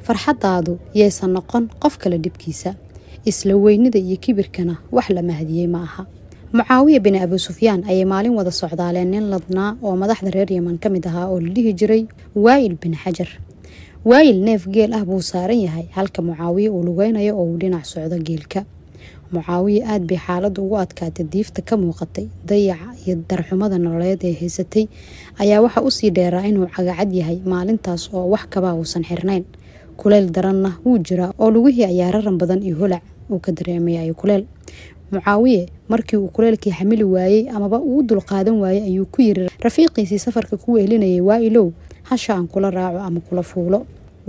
farxadaadu yeysan noqon qof kala dhibkiisa isla weynida iyo kibirkana wax la mahdiyay ma aha Mucaawiya bin Abu Sufyaan ay maalin wada socdaaleen nin ladnaa oo madaxda reer Yemen kamid ahaa oo la dhihi jiray Waa'il bin Hajar Waa'il neef geel ah buu saaran yahay halka Mucaawiya uu lugeynayo oo uu dhinac socdo geelka Mucaawiya aad bay xaalad ugu adkaatay diifta ka muuqatay dayaca iyo darxumada nololeed ee haysatay ayaa waxa u sii dheeraa inuu cagacad yahay maalintaas oo wax kaba uusan xirnayn kuleel daranna wuu jiraa oo lugihii ayaa raran badan iyo holac uu ka dareemayay kuleel Mucaawiya markii uu kuleelkii xamili waayay amaba uu dul qaadan waayay ayuu ku yiri rafiiqiisii safarka ku weelinayay Waa'ilow hasha aan kula raaco ama kula fuulo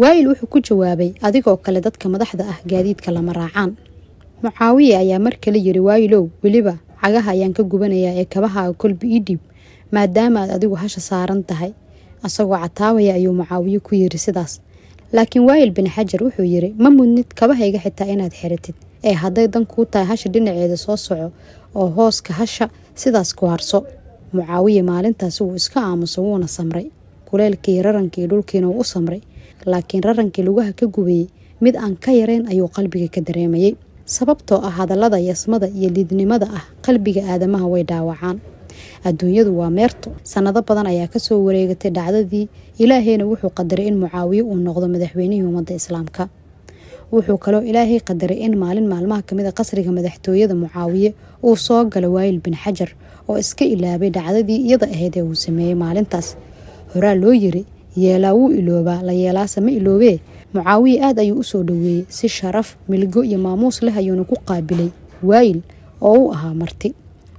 Waa'il wuxuu ku jawaabay adigoo kale dadka madaxda ah gaadiidka lama raacaan Mucaawiya ayaa mar kale yiri Waa'ilow waliba cagaha ayaan ka gubanayaa ee kabaha kolbi ii dhib maadaama aad adigu hasha saaran tahay asagoo cataawaya ayuu Mucaawiya ku yiri sidaas laakiin Waa'il bin Hajar wuxuu yiri ma mudnid kabahayga xitaa inaad xiratid ee haday dan ku tahay hasha dhinaceeda soo soco oo hooska hasha sidaas ku harso Mucaawiya maalintaas uu iska aamuso wuuna samray kuleelkii rarankii dhulkiina uu samray laakiin rarankii lugaha ka gubay mid aan ka yareen ayuu qalbiga ka dareemayay sababtoo ah hadallada yasmada iyo lidnimada ah qalbiga aadamaha way dhaawacaan adduunyadu waa meerto sanado badan ayaa ka soo wareegatay dhacdadii ilaahayna wuxuu qadaray in Mucaawiya uu noqdo madaxweynihii ummadda islaamka wuxuu kaloo ilaahay qadaray in maalin maalmaha kamid qasriga madaxtooyada Mucaawiya uu soo galo Waa'il bin Hajar oo iska ilaabay dhacdadii iyada ahayd ee uu sameeyay maalintaas horaa loo yiri yeelaa wuu iloobaa la yeelaa sama iloobee Mucaawiya aad ayuu u soo dhaweeyay si sharaf milgo iyo maamuus leh ayuu ku qaabilay Waa'il oo uu ahaa marti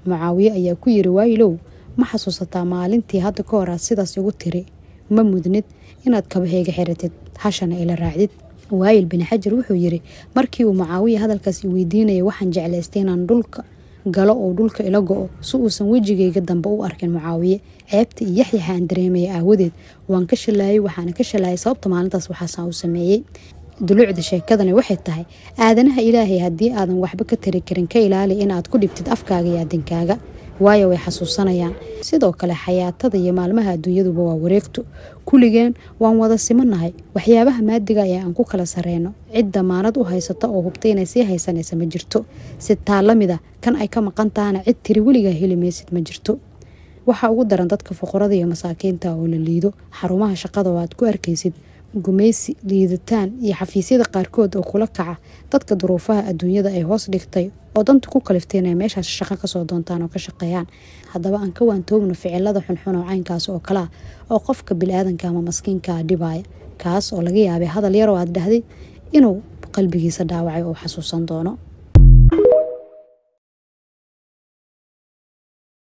Mucaawiya ayaa ku yiri Waa'ilow ma xasuusataa maalintii hadda ka hor sidaas ugu tiri ma mudnid inaad kabahayga xiratid hashana ila raacdid Waa'il bin Hajar wuxuu yiri markii uu Mucaawiya hadalkaas weydiinayay waxaan jeclaystay inaan dhulka galo oo dhulka ila go'o si uusan wajigayga dambe u arkin Mucaawiya ceebta iyo yaxyaha aan dareemay aawadeed waan ka shalaayay waxaan ka shalaayay sababta maalintaas waxaan u sameeyay dulucda sheekadani waxay tahay aadanaha Ilaahay hadii aadan waxba ka tiri karin ka ilaali in aad ku dhibtid afkaaga iyo adinkaaga waayo way xasuusanayaan sidoo kale xayaatada iyo maalmaha adduunyaduba waa wareegto kuligeen waan wada simanahay waxyaabaha maadiga ee aan ku kala sareeno cid damaanad u haysata oo hubtay inay si haysanaysa ma jirto si taalamida kan ay ka maqan taana cid tiri waliga helimaysid ma jirto waxa ugu daran dadka fuqarada iyo masaakiinta oo la liido xarumaha shaqada waad ku arkaysid gumeysi liidataan iyo xafiisyada qaarkood oo kula kaca dadka duruufaha adduunyada ay hoos dhigtay oo danta ku kaliftay inay meeshaas shaqo ka soo doontaan oo ka shaqeeyaan haddaba aan ka waantoogno ficilada xunxun oo caynkaas oo kala oo qofka bilaadanka ama maskiinka dhibaya kaas oo laga yaabay hadal yar oo aad dhahday inuu qalbigiisa dhaawacay oo xasuusan doono